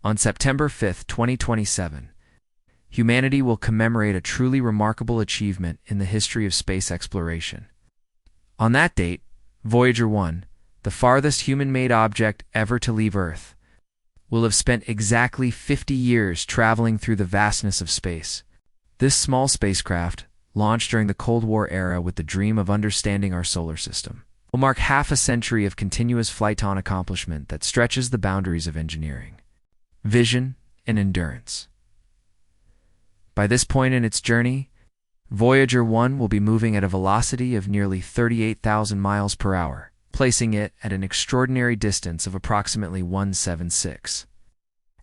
On September 5, 2027, humanity will commemorate a truly remarkable achievement in the history of space exploration. On that date, Voyager 1, the farthest human-made object ever to leave Earth, will have spent exactly 50 years traveling through the vastness of space. This small spacecraft, launched during the Cold War era with the dream of understanding our solar system, will mark half a century of continuous flight-on accomplishment that stretches the boundaries of engineering, vision, and endurance. By this point in its journey, Voyager 1 will be moving at a velocity of nearly 38,000 miles per hour, placing it at an extraordinary distance of approximately 176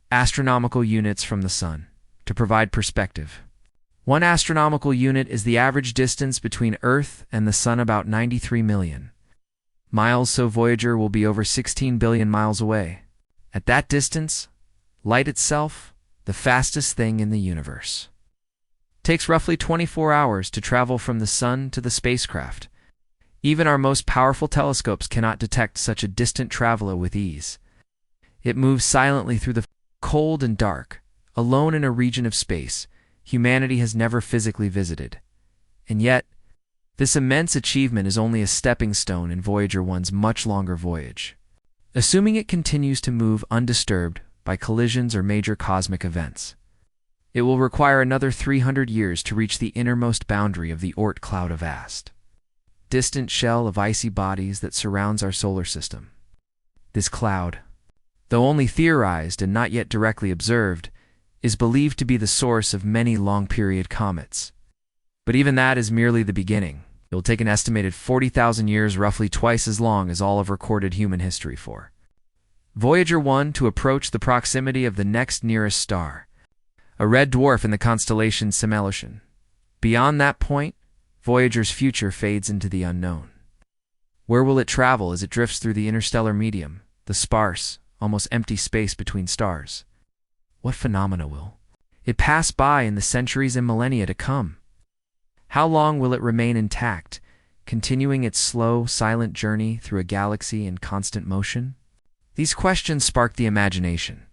astronomical units from the Sun. To provide perspective, 1 astronomical unit is the average distance between Earth and the Sun, about 93 million miles, so Voyager will be over 16 billion miles away. At that distance, light itself, the fastest thing in the universe, takes roughly 24 hours to travel from the Sun to the spacecraft. Even our most powerful telescopes cannot detect such a distant traveler with ease. It moves silently through the cold and dark, alone in a region of space humanity has never physically visited. And yet, this immense achievement is only a stepping stone in Voyager 1's much longer voyage. Assuming it continues to move undisturbed by collisions or major cosmic events, it will require another 300 years to reach the innermost boundary of the Oort cloud, a vast, distant shell of icy bodies that surrounds our solar system. This cloud, though only theorized and not yet directly observed, is believed to be the source of many long-period comets. But even that is merely the beginning. It will take an estimated 40,000 years, roughly twice as long as all of recorded human history, for Voyager 1 to approach the proximity of the next nearest star, a red dwarf in the constellation Semilution. Beyond that point, Voyager's future fades into the unknown. Where will it travel as it drifts through the interstellar medium, the sparse, almost empty space between stars? What phenomena will it pass by in the centuries and millennia to come? How long will it remain intact, continuing its slow, silent journey through a galaxy in constant motion? These questions spark the imagination.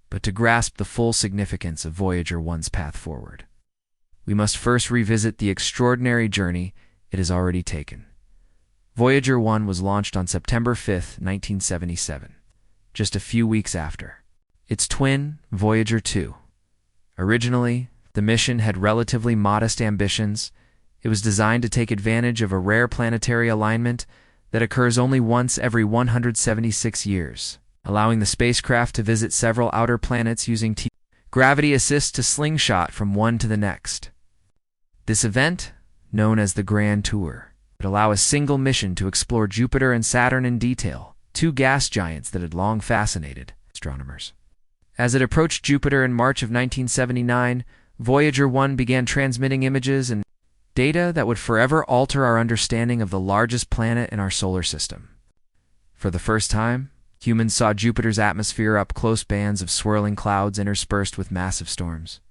But to grasp the full significance of Voyager 1's path forward, we must first revisit the extraordinary journey it has already taken. Voyager 1 was launched on September 5, 1977, just a few weeks after its twin, Voyager 2. Originally, the mission had relatively modest ambitions. It was designed to take advantage of a rare planetary alignment that occurs only once every 176 years, allowing the spacecraft to visit several outer planets using gravity assist to slingshot from one to the next. This event, known as the Grand Tour, would allow a single mission to explore Jupiter and Saturn in detail, 2 gas giants that had long fascinated astronomers. As it approached Jupiter in March of 1979, Voyager 1 began transmitting images and data that would forever alter our understanding of the largest planet in our solar system. For the first time, humans saw Jupiter's atmosphere up close, bands of swirling clouds interspersed with massive storms,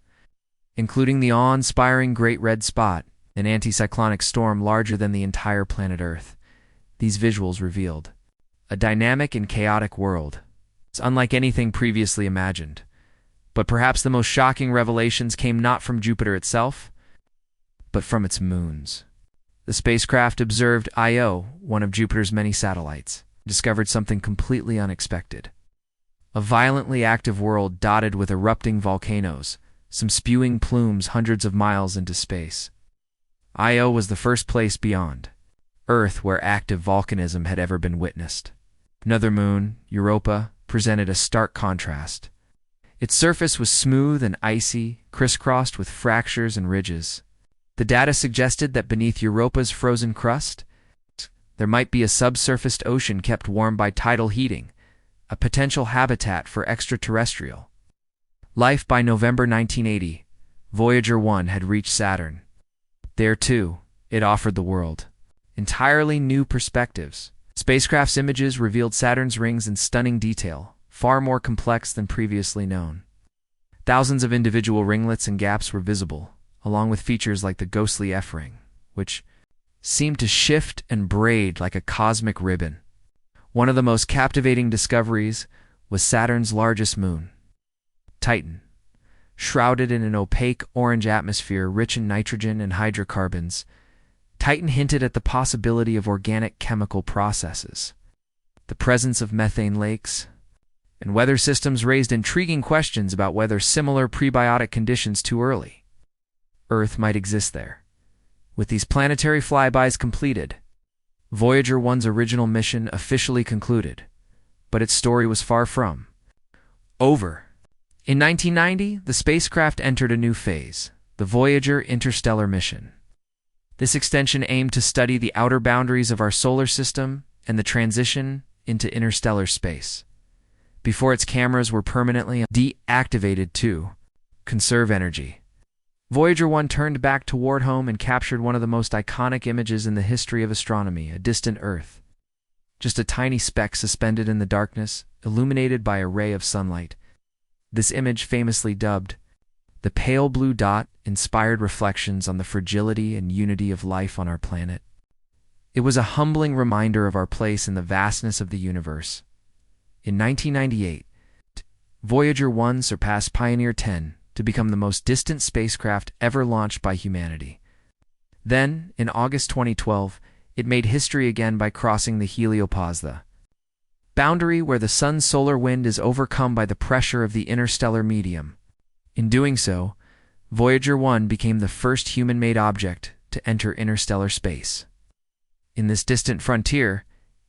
including the awe-inspiring Great Red Spot, an anticyclonic storm larger than the entire planet Earth. These visuals revealed a dynamic and chaotic world. It's unlike anything previously imagined. But perhaps the most shocking revelations came not from Jupiter itself, but from its moons. The spacecraft observed Io, one of Jupiter's many satellites, discovered something completely unexpected. A violently active world dotted with erupting volcanoes, some spewing plumes hundreds of miles into space. Io was the first place beyond Earth where active volcanism had ever been witnessed. Another moon, Europa, presented a stark contrast. Its surface was smooth and icy, crisscrossed with fractures and ridges. The data suggested that beneath Europa's frozen crust, there might be a subsurfaced ocean kept warm by tidal heating, a potential habitat for extraterrestrial life. By November 1980, Voyager 1 had reached Saturn. There, too, it offered the world entirely new perspectives. Spacecraft's images revealed Saturn's rings in stunning detail, far more complex than previously known. Thousands of individual ringlets and gaps were visible, along with features like the ghostly F-ring, which seemed to shift and braid like a cosmic ribbon. One of the most captivating discoveries was Saturn's largest moon, Titan. Shrouded in an opaque orange atmosphere rich in nitrogen and hydrocarbons, Titan hinted at the possibility of organic chemical processes. The presence of methane lakes and weather systems raised intriguing questions about whether similar prebiotic conditions too early Earth might exist there. With these planetary flybys completed, Voyager 1's original mission officially concluded, but its story was far from over. In 1990, the spacecraft entered a new phase, the Voyager interstellar mission. This extension aimed to study the outer boundaries of our solar system and the transition into interstellar space, before its cameras were permanently deactivated to conserve energy. Voyager 1 turned back toward home and captured one of the most iconic images in the history of astronomy, a distant Earth. Just a tiny speck suspended in the darkness, illuminated by a ray of sunlight. This image, famously dubbed the pale blue dot, inspired reflections on the fragility and unity of life on our planet. It was a humbling reminder of our place in the vastness of the universe. In 1998, Voyager 1 surpassed Pioneer 10 to become the most distant spacecraft ever launched by humanity. Then, in August 2012, it made history again by crossing the heliopause, the boundary where the sun's solar wind is overcome by the pressure of the interstellar medium. In doing so, Voyager 1 became the first human-made object to enter interstellar space. In this distant frontier,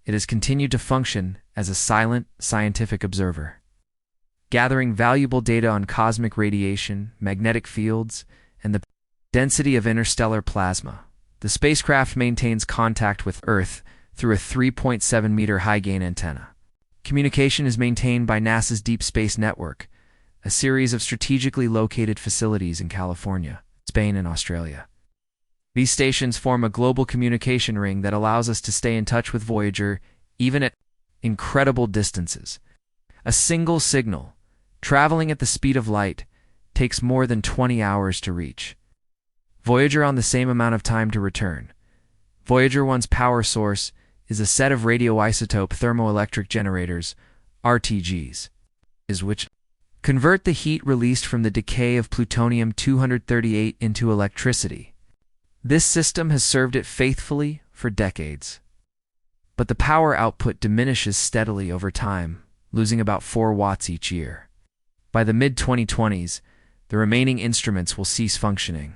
it has continued to function as a silent scientific observer, gathering valuable data on cosmic radiation, magnetic fields, and the density of interstellar plasma. The spacecraft maintains contact with Earth through a 3.7-meter high-gain antenna. Communication is maintained by NASA's Deep Space Network, a series of strategically located facilities in California, Spain, and Australia. These stations form a global communication ring that allows us to stay in touch with Voyager even at incredible distances. A single signal, traveling at the speed of light, takes more than 20 hours to reach. Voyager on the same amount of time to return. Voyager 1's power source is a set of radioisotope thermoelectric generators, RTGs, which convert the heat released from the decay of plutonium-238 into electricity. This system has served it faithfully for decades. But the power output diminishes steadily over time, losing about 4 watts each year. By the mid-2020s, the remaining instruments will cease functioning.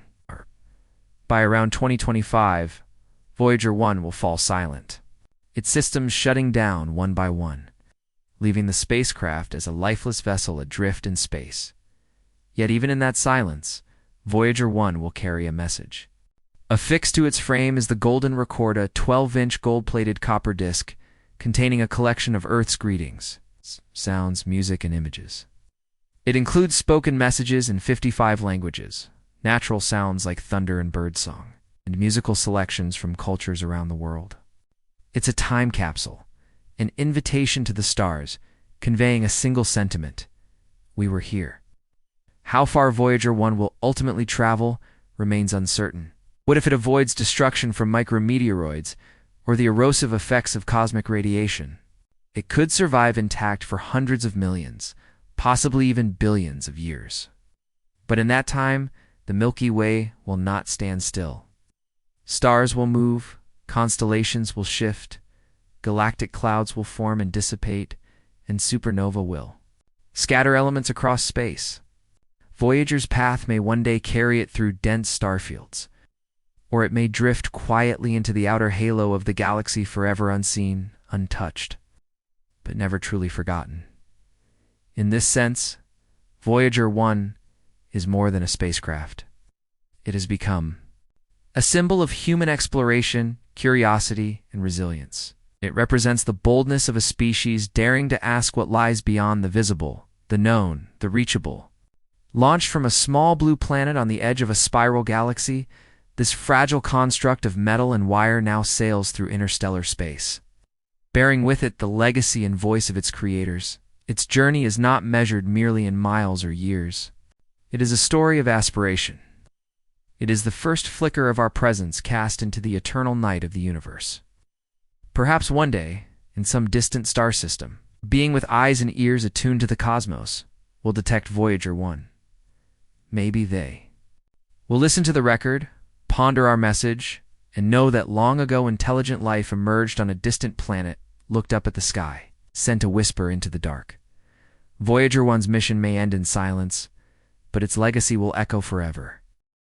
By around 2025, Voyager 1 will fall silent, its systems shutting down one by one, leaving the spacecraft as a lifeless vessel adrift in space. Yet even in that silence, Voyager 1 will carry a message. Affixed to its frame is the Golden Recorder, 12-inch gold-plated copper disc containing a collection of Earth's greetings, sounds, music, and images. It includes spoken messages in 55 languages, natural sounds like thunder and birdsong, and musical selections from cultures around the world. It's a time capsule, an invitation to the stars, conveying a single sentiment: we were here. How far Voyager 1 will ultimately travel remains uncertain. What if it avoids destruction from micrometeoroids or the erosive effects of cosmic radiation? It could survive intact for hundreds of millions, possibly even billions of years. But in that time, the Milky Way will not stand still. Stars will move, constellations will shift, galactic clouds will form and dissipate, and supernova will scatter elements across space. Voyager's path may one day carry it through dense star fields, or it may drift quietly into the outer halo of the galaxy, forever unseen, untouched, but never truly forgotten. In this sense, Voyager 1 is more than a spacecraft. It has become a symbol of human exploration, curiosity, and resilience. It represents the boldness of a species daring to ask what lies beyond the visible, the known, the reachable. Launched from a small blue planet on the edge of a spiral galaxy, this fragile construct of metal and wire now sails through interstellar space, bearing with it the legacy and voice of its creators. Its journey is not measured merely in miles or years. It is a story of aspiration. It is the first flicker of our presence cast into the eternal night of the universe. Perhaps one day, in some distant star system, a being with eyes and ears attuned to the cosmos will detect Voyager 1. Maybe they will listen to the record, ponder our message, and know that long ago intelligent life emerged on a distant planet, looked up at the sky, sent a whisper into the dark. Voyager 1's mission may end in silence, but its legacy will echo forever.